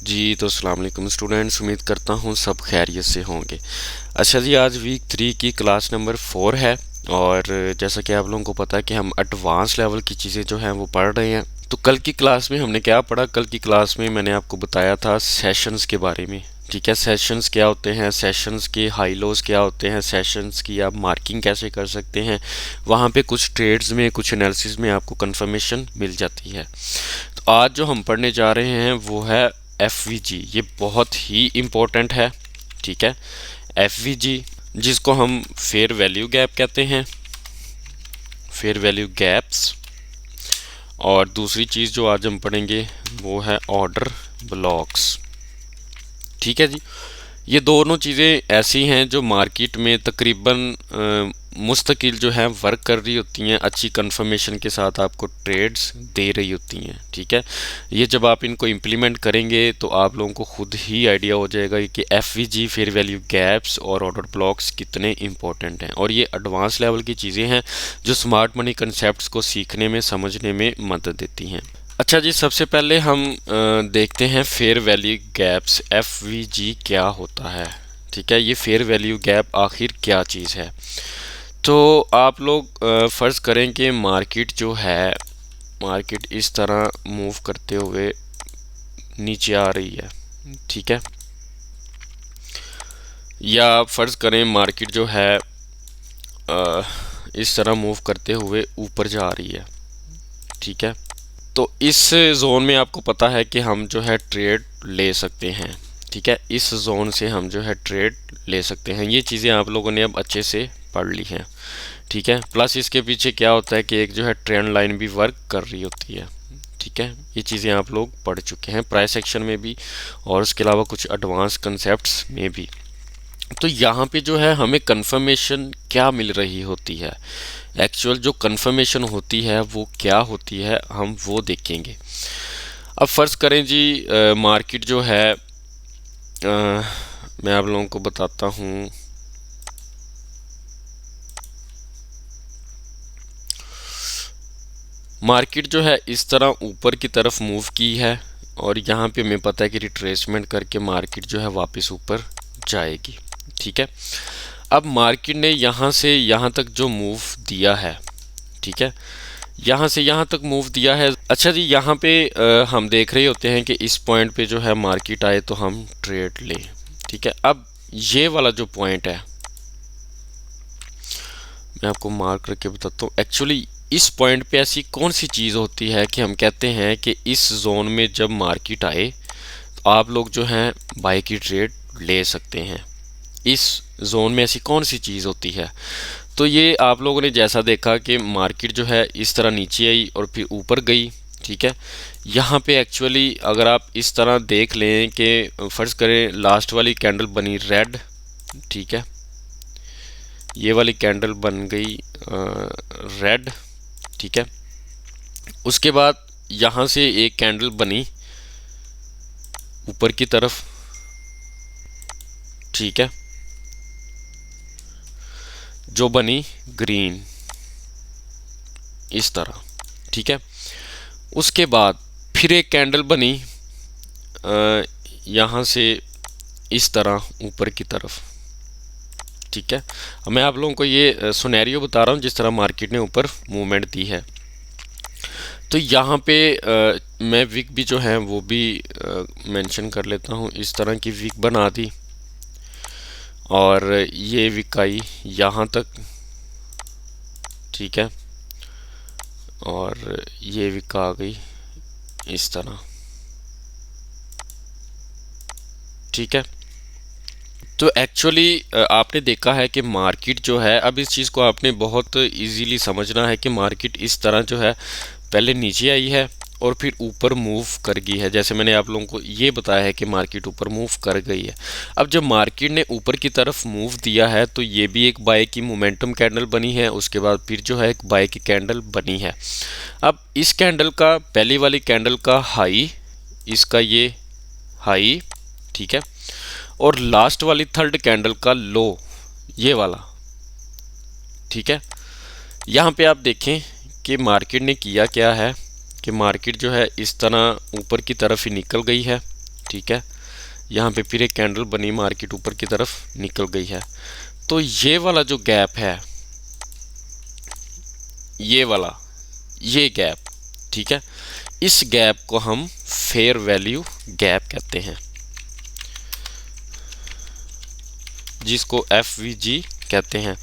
जी तो अस्सलाम वालेकुम स्टूडेंट्स, उम्मीद करता हूँ सब खैरियत से होंगे। अच्छा जी, आज वीक 3 की क्लास नंबर 4 है और जैसा कि आप लोगों को पता है कि हम एडवांस लेवल की चीज़ें जो हैं वो पढ़ रहे हैं। तो कल की क्लास में हमने क्या पढ़ा? कल की क्लास में मैंने आपको बताया था सेशंस के बारे में। ठीक है, सेशंस क्या होते हैं, सेशंस के हाई लोज क्या होते हैं, सेशंस की आप मार्किंग कैसे कर सकते हैं, वहाँ पे कुछ ट्रेड्स में कुछ एनालिसिस में आपको कंफर्मेशन मिल जाती है। तो आज जो हम पढ़ने जा रहे हैं वो है एफ ये बहुत ही इम्पोर्टेंट है। ठीक है, एफ जिसको हम फेयर वैल्यू गैप कहते हैं, फेयर वैल्यू गैप्स। और दूसरी चीज़ जो आज हम पढ़ेंगे वो है ऑर्डर ब्लॉक्स। ठीक है जी, ये दोनों चीज़ें ऐसी हैं जो मार्केट में तकरीबन मुस्तकिल जो है वर्क कर रही होती हैं, अच्छी कंफर्मेशन के साथ आपको ट्रेड्स दे रही होती हैं। ठीक है, ये जब आप इनको इम्प्लीमेंट करेंगे तो आप लोगों को खुद ही आइडिया हो जाएगा कि एफ फेयर वैल्यू गैप्स और ऑर्डर ब्लॉक्स कितने इंपॉर्टेंट हैं। और ये एडवांस लेवल की चीज़ें हैं जो स्मार्ट मनी कंसेप्ट को सीखने में समझने में मदद देती हैं। अच्छा जी, सबसे पहले हम देखते हैं फेयर वैल्यू गैप्स, एफ क्या होता है। ठीक है, ये फेयर वैल्यू गैप आखिर क्या चीज़ है। तो आप लोग फ़र्ज़ करें कि मार्केट जो है, मार्केट इस तरह मूव करते हुए नीचे आ रही है। ठीक है, या आप फ़र्ज़ करें मार्केट जो है इस तरह मूव करते हुए ऊपर जा रही है। ठीक है, तो इस जोन में आपको पता है कि हम जो है ट्रेड ले सकते हैं। ठीक है, इस जोन से हम जो है ट्रेड ले सकते हैं। ये चीज़ें आप लोगों ने अब अच्छे से पढ़ ली हैं। ठीक है, प्लस इसके पीछे क्या होता है कि एक जो है ट्रेंड लाइन भी वर्क कर रही होती है। ठीक है, ये चीज़ें आप लोग पढ़ चुके हैं प्राइस एक्शन में भी और उसके अलावा कुछ एडवांस कंसेप्ट्स में भी। तो यहाँ पे जो है हमें कंफर्मेशन क्या मिल रही होती है, एक्चुअल जो कंफर्मेशन होती है वो क्या होती है, हम वो देखेंगे। अब फ़र्ज़ करें जी मार्केट जो है मैं आप लोगों को बताता हूँ। मार्केट जो है इस तरह ऊपर की तरफ मूव की है और यहाँ पे हमें पता है कि रिट्रेसमेंट करके मार्केट जो है वापस ऊपर जाएगी। ठीक है, अब मार्केट ने यहाँ से यहाँ तक जो मूव दिया है, ठीक है, यहाँ से यहाँ तक मूव दिया है। अच्छा जी, यहाँ पे हम देख रहे होते हैं कि इस पॉइंट पे जो है मार्केट आए तो हम ट्रेड लें। ठीक है, अब ये वाला जो पॉइंट है मैं आपको मार्क करके बताता हूँ। एक्चुअली इस पॉइंट पे ऐसी कौन सी चीज़ होती है कि हम कहते हैं कि इस जोन में जब मार्केट आए तो आप लोग जो हैं बाय की ट्रेड ले सकते हैं। इस जोन में ऐसी कौन सी चीज़ होती है? तो ये आप लोगों ने जैसा देखा कि मार्केट जो है इस तरह नीचे आई और फिर ऊपर गई। ठीक है, यहाँ पे एक्चुअली अगर आप इस तरह देख लें कि फ़र्ज़ करें लास्ट वाली कैंडल बनी रेड। ठीक है, ये वाली कैंडल बन गई रेड। ठीक है, उसके बाद यहाँ से एक कैंडल बनी ऊपर की तरफ। ठीक है, जो बनी ग्रीन इस तरह। ठीक है, उसके बाद फिर एक कैंडल बनी यहाँ से इस तरह ऊपर की तरफ। ठीक है, मैं आप लोगों को ये सिनेरियो बता रहा हूँ जिस तरह मार्केट ने ऊपर मूवमेंट दी है। तो यहाँ पे मैं विक भी जो है वो भी मेंशन कर लेता हूँ। इस तरह की विक बना दी और ये विक आई यहाँ तक। ठीक है, और ये विक आ गई इस तरह। ठीक है, तो एक्चुअली आपने देखा है कि मार्केट जो है, अब इस चीज़ को आपने बहुत इजीली समझना है कि मार्केट इस तरह जो है पहले नीचे आई है और फिर ऊपर मूव कर गई है। जैसे मैंने आप लोगों को ये बताया है कि मार्केट ऊपर मूव कर गई है। अब जब मार्केट ने ऊपर की तरफ मूव दिया है तो ये भी एक बाय की मोमेंटम कैंडल बनी है, उसके बाद फिर जो है एक बाय की कैंडल बनी है। अब इस कैंडल का, पहली वाली कैंडल का हाई, इसका ये हाई। ठीक है, और लास्ट वाली थर्ड कैंडल का लो, ये वाला। ठीक है, यहाँ पे आप देखें कि मार्केट ने किया क्या है कि मार्केट जो है इस तरह ऊपर की तरफ ही निकल गई है। ठीक है, यहाँ पे फिर एक कैंडल बनी, मार्केट ऊपर की तरफ निकल गई है। तो ये वाला जो गैप है, ये वाला, ये गैप, ठीक है, इस गैप को हम फेयर वैल्यू गैप कहते हैं, जिसको FVG कहते हैं।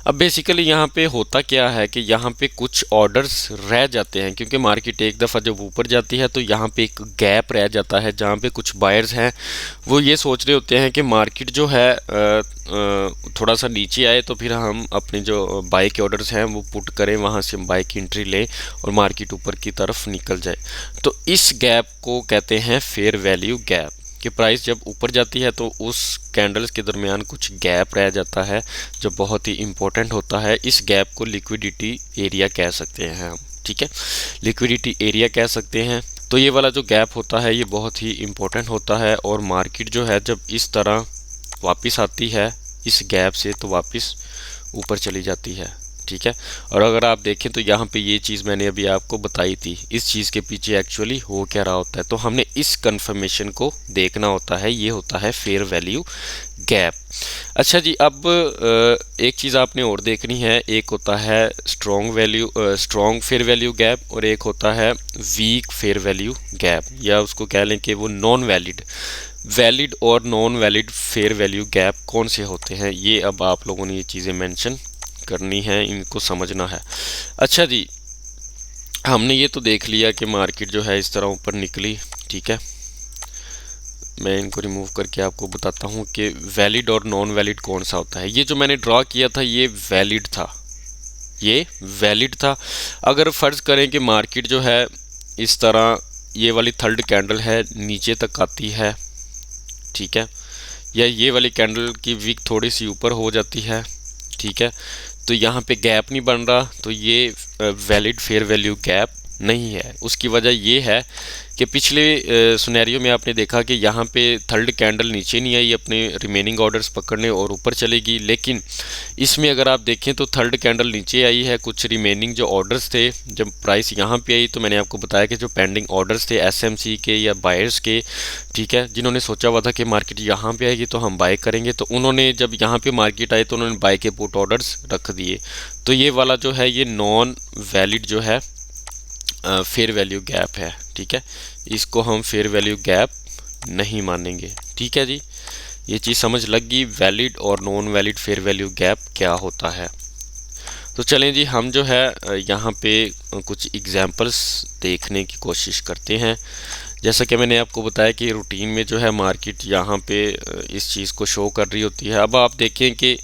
अब बेसिकली यहाँ पे होता क्या है कि यहाँ पे कुछ ऑर्डर्स रह जाते हैं, क्योंकि मार्केट एक दफ़ा जब ऊपर जाती है तो यहाँ पे एक गैप रह जाता है, जहाँ पे कुछ बायर्स हैं वो ये सोच रहे होते हैं कि मार्केट जो है थोड़ा सा नीचे आए तो फिर हम अपने जो बाय के ऑर्डर्स हैं वो पुट करें, वहाँ से हम बाय की एंट्री लें और मार्केट ऊपर की तरफ निकल जाए। तो इस गैप को कहते हैं फेयर वैल्यू गैप, कि प्राइस जब ऊपर जाती है तो उस कैंडल्स के दरमियान कुछ गैप रह जाता है जो बहुत ही इम्पोर्टेंट होता है। इस गैप को लिक्विडिटी एरिया कह सकते हैं हम, ठीक है, लिक्विडिटी एरिया कह सकते हैं। तो ये वाला जो गैप होता है ये बहुत ही इम्पोर्टेंट होता है, और मार्केट जो है जब इस तरह वापस आती है इस गैप से तो वापस ऊपर चली जाती है, ठीक है। और अगर आप देखें तो यहाँ पे ये चीज़ मैंने अभी आपको बताई थी, इस चीज़ के पीछे एक्चुअली हो क्या रहा होता है, तो हमने इस कंफर्मेशन को देखना होता है, ये होता है फेयर वैल्यू गैप। अच्छा जी, अब एक चीज़ आपने और देखनी है, एक होता है स्ट्रॉन्ग फेयर वैल्यू गैप, और एक होता है वीक फेयर वैल्यू गैप, या उसको कह लें कि वो नॉन वैलिड और non valid fair value gap कौन से होते हैं। ये अब आप लोगों ने ये चीज़ें मेंशन करनी है, इनको समझना है। अच्छा जी, हमने ये तो देख लिया कि मार्केट जो है इस तरह ऊपर निकली, ठीक है। मैं इनको रिमूव करके आपको बताता हूँ कि वैलिड और नॉन वैलिड कौन सा होता है। ये जो मैंने ड्रॉ किया था ये वैलिड था, ये वैलिड था। अगर फ़र्ज़ करें कि मार्केट जो है इस तरह ये वाली थर्ड कैंडल है नीचे तक आती है, ठीक है, या ये वाली कैंडल की विक थोड़ी सी ऊपर हो जाती है, ठीक है, तो यहाँ पे गैप नहीं बन रहा, तो ये वैलिड फेयर वैल्यू गैप नहीं है। उसकी वजह ये है कि पिछले सिनेरियो में आपने देखा कि यहाँ पे थर्ड कैंडल नीचे नहीं आई अपने रिमेनिंग ऑर्डर्स पकड़ने और ऊपर चलेगी, लेकिन इसमें अगर आप देखें तो थर्ड कैंडल नीचे आई है, कुछ रिमेनिंग जो ऑर्डर्स थे जब प्राइस यहाँ पे आई तो मैंने आपको बताया कि जो पेंडिंग ऑर्डर्स थे SMC के या बायर्स के, ठीक है, जिन्होंने सोचा हुआ था कि मार्केट यहाँ पे आएगी तो हम बाय करेंगे, तो उन्होंने जब यहाँ पे मार्केट आए तो उन्होंने बाय के पुट ऑर्डर्स रख दिए। तो ये वाला जो है ये नॉन वैलिड जो है फेयर वैल्यू गैप है, ठीक है, इसको हम फेयर वैल्यू गैप नहीं मानेंगे, ठीक है जी। ये चीज़ समझ लग गई, वैलिड और non valid fair value gap क्या होता है। तो चलें जी, हम जो है यहाँ पे कुछ एग्जांपल्स देखने की कोशिश करते हैं। जैसा कि मैंने आपको बताया कि रूटीन में जो है मार्केट यहाँ पे इस चीज़ को शो कर रही होती है। अब आप देखें कि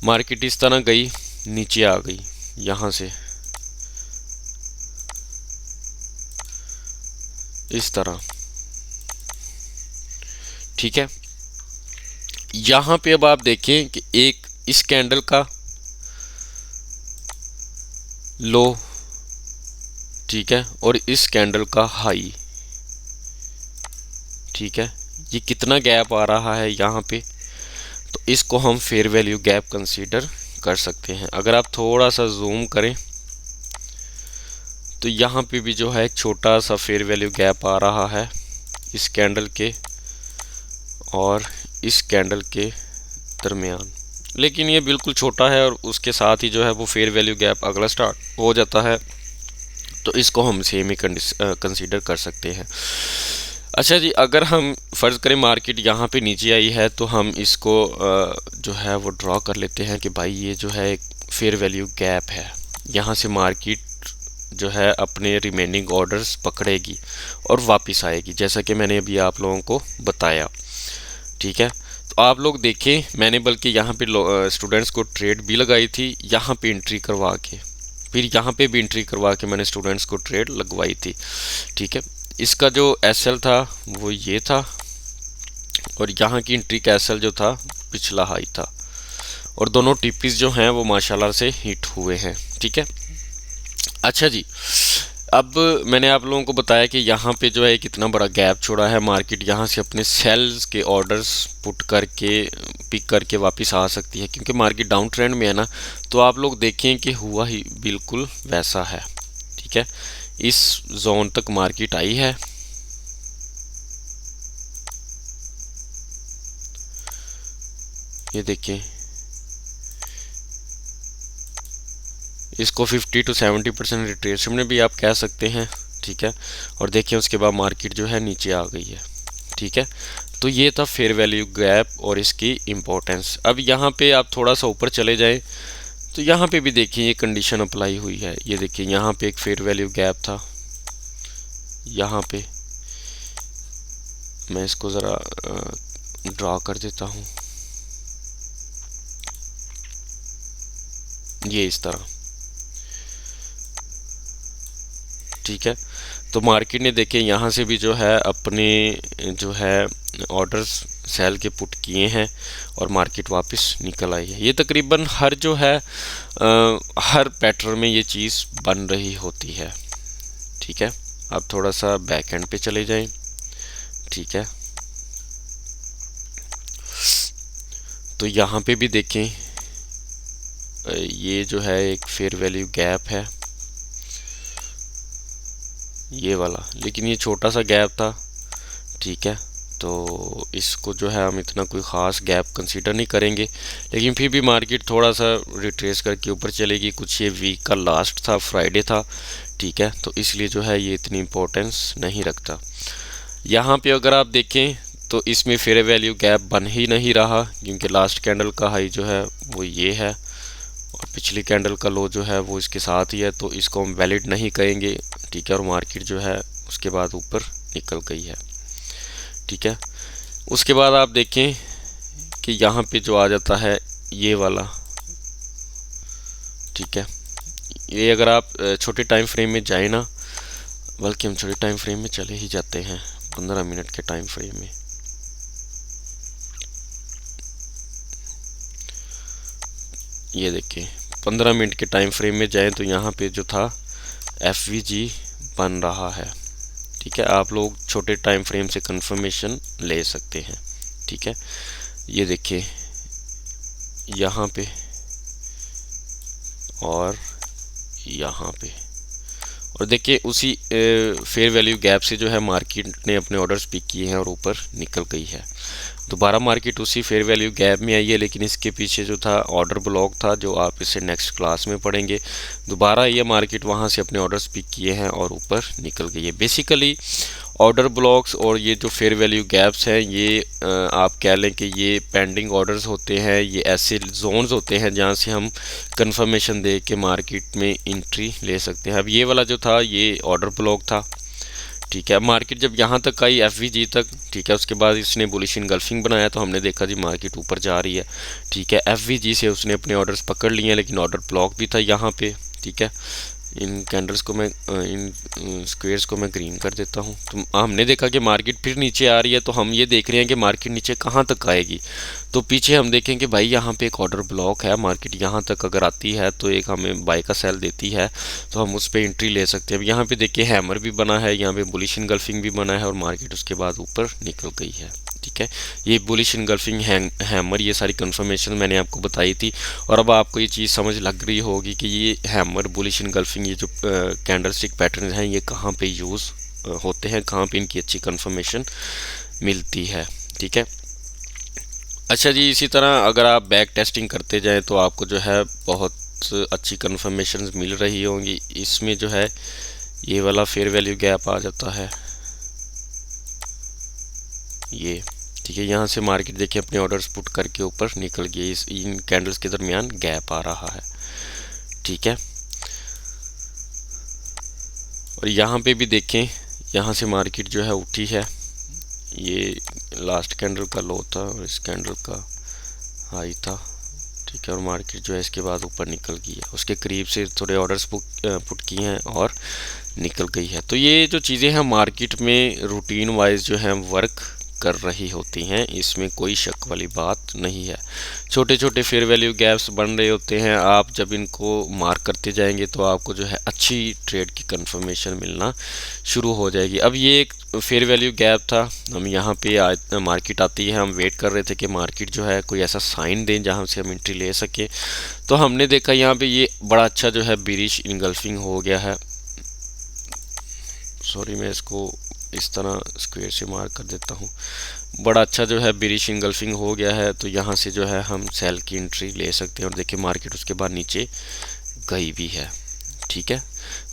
मार्केट इस तरह गई, नीचे आ गई यहाँ से इस तरह, ठीक है। यहाँ पे अब आप देखें कि एक इस कैंडल का लो, ठीक है, और इस कैंडल का हाई, ठीक है, ये कितना गैप आ रहा है यहाँ पे, तो इसको हम फेयर वैल्यू गैप कंसीडर कर सकते हैं। अगर आप थोड़ा सा जूम करें तो यहाँ पे भी जो है एक छोटा सा फेयर वैल्यू गैप आ रहा है इस कैंडल के और इस कैंडल के दरमियान, लेकिन ये बिल्कुल छोटा है और उसके साथ ही जो है वो फेयर वैल्यू गैप अगला स्टार्ट हो जाता है, तो इसको हम सेम ही कंसीडर कर सकते हैं। अच्छा जी, अगर हम फ़र्ज़ करें मार्केट यहाँ पे नीचे आई है तो हम इसको जो है वो ड्रॉ कर लेते हैं कि भाई ये जो है एक फेयर वैल्यू गैप है, यहाँ से मार्केट जो है अपने रिमेनिंग ऑर्डर्स पकड़ेगी और वापस आएगी, जैसा कि मैंने अभी आप लोगों को बताया, ठीक है। तो आप लोग देखें, मैंने बल्कि यहाँ पे स्टूडेंट्स को ट्रेड भी लगाई थी, यहाँ पे एंट्री करवा के, फिर यहाँ पे भी एंट्री करवा के मैंने स्टूडेंट्स को ट्रेड लगवाई थी, ठीक है। इसका जो SL था वो ये था और यहाँ की एंट्री का SL जो था पिछला हाई था, और दोनों टिप्पीज जो हैं वो माशाल्लाह से हिट हुए हैं, ठीक है। अच्छा जी, अब मैंने आप लोगों को बताया कि यहाँ पे जो है कितना बड़ा गैप छोड़ा है, मार्केट यहाँ से अपने सेल्स के ऑर्डर्स पुट करके पिक करके वापस आ सकती है, क्योंकि मार्केट डाउन ट्रेंड में है ना। तो आप लोग देखें कि हुआ ही बिल्कुल वैसा है, ठीक है। इस जोन तक मार्केट आई है, ये देखिए, इसको 50 to 70% रिट्रेसमेंट भी आप कह सकते हैं, ठीक है। और देखिए उसके बाद मार्केट जो है नीचे आ गई है, ठीक है। तो ये था फेयर वैल्यू गैप और इसकी इम्पोर्टेंस। अब यहाँ पे आप थोड़ा सा ऊपर चले जाएं तो यहाँ पे भी देखिए ये कंडीशन अप्लाई हुई है। ये देखिए यहाँ पे एक फेयर वैल्यू गैप था, यहाँ पे मैं इसको ज़रा ड्रा कर देता हूँ, ये इस तरह, ठीक है। तो मार्केट ने देखे यहाँ से भी जो है अपने जो है ऑर्डर्स सेल के पुट किए हैं और मार्केट वापस निकल आई है। ये तकरीबन हर जो है हर पैटर्न में ये चीज़ बन रही होती है, ठीक है। अब थोड़ा सा बैक एंड पे चले जाएं, ठीक है। तो यहाँ पे भी देखें ये जो है एक फेयर वैल्यू गैप है, ये वाला, लेकिन ये छोटा सा गैप था, ठीक है। तो इसको जो है हम इतना कोई ख़ास गैप कंसीडर नहीं करेंगे, लेकिन फिर भी मार्केट थोड़ा सा रिट्रेस करके ऊपर चलेगी। कुछ ये वीक का लास्ट था, फ्राइडे था, ठीक है। तो इसलिए जो है ये इतनी इम्पोर्टेंस नहीं रखता। यहाँ पे अगर आप देखें तो इसमें फेयर वैल्यू गैप बन ही नहीं रहा, क्योंकि लास्ट कैंडल का हाई जो है वो ये है और पिछली कैंडल का लो जो है वो इसके साथ ही है, तो इसको हम वैलिड नहीं कहेंगे, ठीक है। और मार्केट जो है उसके बाद ऊपर निकल गई है, ठीक है। उसके बाद आप देखें कि यहाँ पे जो आ जाता है ये वाला, ठीक है। ये अगर आप छोटे टाइम फ्रेम में जाए ना, बल्कि हम छोटे टाइम फ्रेम में चले ही जाते हैं, 15 मिनट के टाइम फ्रेम में। ये देखिए 15 मिनट के टाइम फ्रेम में जाएं तो यहाँ पे जो था FVG बन रहा है, ठीक है। आप लोग छोटे टाइम फ्रेम से कंफर्मेशन ले सकते हैं, ठीक है। ये देखिए यहाँ पे और यहाँ पे, और देखिए उसी फेयर वैल्यू गैप से जो है मार्केट ने अपने ऑर्डर्स पिक किए हैं और ऊपर निकल गई है। दोबारा मार्केट उसी फेयर वैल्यू गैप में आई है, लेकिन इसके पीछे जो था ऑर्डर ब्लॉक था, जो आप इसे नेक्स्ट क्लास में पढ़ेंगे। दोबारा ये मार्केट वहाँ से अपने ऑर्डर्स पिक किए हैं और ऊपर निकल गई है। बेसिकली ऑर्डर ब्लॉक्स और ये जो फेयर वैल्यू गैप्स हैं, ये आप कह लें कि ये पेंडिंग ऑर्डर्स होते हैं, ये ऐसे जोन्स होते हैं जहाँ से हम कंफर्मेशन दे के मार्केट में एंट्री ले सकते हैं। अब ये वाला जो था ये ऑर्डर ब्लॉक था, ठीक है। मार्केट जब यहाँ तक आई FVG तक, ठीक है, उसके बाद इसने बुलिश इनगल्फिंग बनाया तो हमने देखा जी मार्केट ऊपर जा रही है, ठीक है। FVG से उसने अपने ऑर्डर्स पकड़ लिए हैं, लेकिन ऑर्डर ब्लॉक भी था यहाँ पे, ठीक है। इन कैंडल्स को मैं इन स्क्वेयर्स को मैं ग्रीन कर देता हूँ। तो हमने देखा कि मार्केट फिर नीचे आ रही है, तो हम ये देख रहे हैं कि मार्केट नीचे कहाँ तक आएगी। तो पीछे हम देखें कि भाई यहाँ पे एक ऑर्डर ब्लॉक है, मार्केट यहाँ तक अगर आती है तो एक हमें बाय का सेल देती है, तो हम उस पर एंट्री ले सकते हैं। अब यहाँ पे देखिए हैमर भी बना है, यहाँ पे बुलिश इनगल्फिंग भी बना है और मार्केट उसके बाद ऊपर निकल गई है, ठीक है। ये बुलिश इनगल्फिंग हैमर, ये सारी कंफर्मेशन मैंने आपको बताई थी। और अब आपको ये चीज़ समझ लग रही होगी कि ये हैमर, बुलिश इनगल्फिंग, ये जो कैंडलस्टिक पैटर्न हैं ये कहाँ पे यूज़ होते हैं, कहाँ पे इनकी अच्छी कंफर्मेशन मिलती है, ठीक है। अच्छा जी, इसी तरह अगर आप बैक टेस्टिंग करते जाएं तो आपको जो है बहुत अच्छी कंफर्मेशन मिल रही होंगी। इसमें जो है ये वाला फेयर वैल्यू गैप आ जाता है, ये, ठीक है। यहाँ से मार्केट देखिए अपने ऑर्डर्स पुट करके ऊपर निकल गई, इस इन कैंडल्स के दरमियान गैप आ रहा है, ठीक है। और यहाँ पे भी देखें, यहाँ से मार्केट जो है उठी है, ये लास्ट कैंडल का लो था और इस कैंडल का हाई था, ठीक है। और मार्केट जो है इसके बाद ऊपर निकल गई है, उसके करीब से थोड़े ऑर्डर्स पुट किए हैं और निकल गई है। तो ये जो चीज़ें हैं मार्केट में रूटीन वाइज जो है वर्क कर रही होती हैं, इसमें कोई शक वाली बात नहीं है। छोटे छोटे फेयर वैल्यू गैप्स बन रहे होते हैं, आप जब इनको मार्क करते जाएंगे तो आपको जो है अच्छी ट्रेड की कंफर्मेशन मिलना शुरू हो जाएगी। अब ये एक फेयर वैल्यू गैप था, हम यहाँ पे मार्केट आती है, हम वेट कर रहे थे कि मार्केट जो है कोई ऐसा साइन दें जहाँ से हम एंट्री ले सकें। तो हमने देखा यहाँ पे ये बड़ा अच्छा जो है बेरिश इनगल्फिंग हो गया है। सॉरी, मैं इसको इस तरह स्क्वायर से मार्क कर देता हूँ। बड़ा अच्छा जो है बेरिश इंगल्फिंग हो गया है, तो यहाँ से जो है हम सेल की एंट्री ले सकते हैं। और देखिए मार्केट उसके बाद नीचे गई भी है। ठीक है,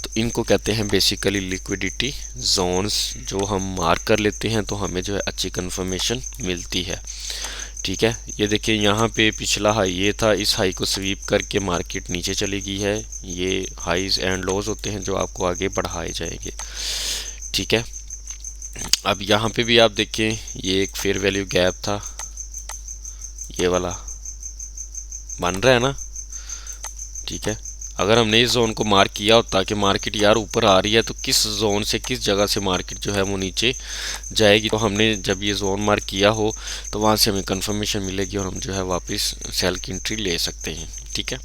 तो इनको कहते हैं बेसिकली लिक्विडिटी जोन्स, जो हम मार्क कर लेते हैं तो हमें जो है अच्छी कंफर्मेशन मिलती है। ठीक है, ये देखिए यहाँ पे पिछला हाई ये था, इस हाई को स्वीप करके मार्केट नीचे चली गई है। ये हाईज एंड लोज होते हैं जो आपको आगे बढ़ाए जाएंगे। ठीक है, अब यहाँ पे भी आप देखें ये एक फेयर वैल्यू गैप था, ये वाला बन रहा है ना। ठीक है, अगर हमने इस जोन को मार्क किया होता कि मार्केट यार ऊपर आ रही है तो किस जोन से किस जगह से मार्केट जो है वो नीचे जाएगी, तो हमने जब ये जोन मार्क किया हो तो वहाँ से हमें कंफर्मेशन मिलेगी और हम जो है वापस सेल की एंट्री ले सकते हैं। ठीक है,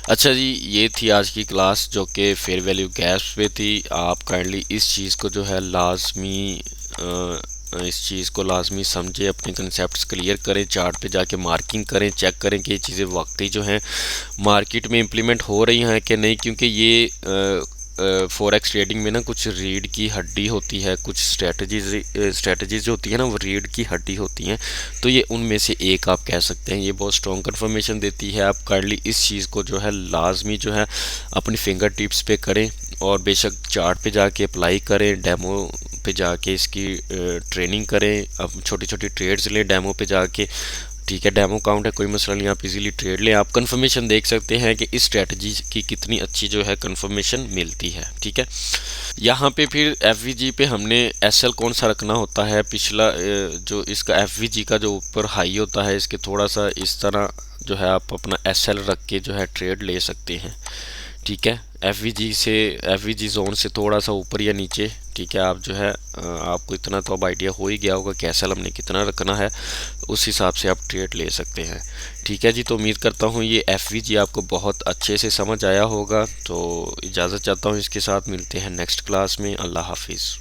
अच्छा जी, ये थी आज की क्लास जो कि फेयर वैल्यू गैप्स पे थी। आप काइंडली इस चीज़ को जो है लाजमी इस चीज़ को लाजमी समझे, अपने कंसेप्ट्स क्लियर करें, चार्ट पे जाके मार्किंग करें, चेक करें कि ये चीज़ें वाकई जो हैं मार्केट में इम्प्लीमेंट हो रही हैं कि नहीं, क्योंकि ये फॉरेक्स ट्रेडिंग में ना कुछ रीढ़ की हड्डी होती है, कुछ स्ट्रेटजीज जो होती है ना वो रीढ़ की हड्डी होती हैं, तो ये उनमें से एक आप कह सकते हैं। ये बहुत स्ट्रॉन्ग कंफर्मेशन देती है। आप काइंडली इस चीज़ को जो है लाजमी जो है अपनी फिंगर टिप्स पे करें, और बेशक चार्ट पे जाके अप्लाई करें, डेमो पे जाके इसकी ट्रेनिंग करें, अब छोटी छोटी ट्रेड्स लें डेमो पे जाके। ठीक है, डेमो काउंट है, कोई मसला नहीं, आप इजीली ट्रेड लें। आप कंफर्मेशन देख सकते हैं कि इस स्ट्रेटजी की कितनी अच्छी जो है कंफर्मेशन मिलती है। ठीक है, यहाँ पे फिर एफ पे हमने एस एल कौन सा रखना होता है, पिछला जो इसका एफ का जो ऊपर हाई होता है इसके थोड़ा सा इस तरह जो है आप अपना एस एल रख के जो है ट्रेड ले सकते हैं। ठीक है, एफ जोन से थोड़ा सा ऊपर या नीचे। ठीक है, आप जो है आपको इतना तो अब आइडिया हो ही गया होगा कि एस एल हमने कितना रखना है, उस हिसाब से आप ट्रेड ले सकते हैं। ठीक है जी, तो उम्मीद करता हूँ ये एफ आपको बहुत अच्छे से समझ आया होगा। तो इजाज़त चाहता हूँ, इसके साथ मिलते हैं नेक्स्ट क्लास में। अल्लाह हाफिज़।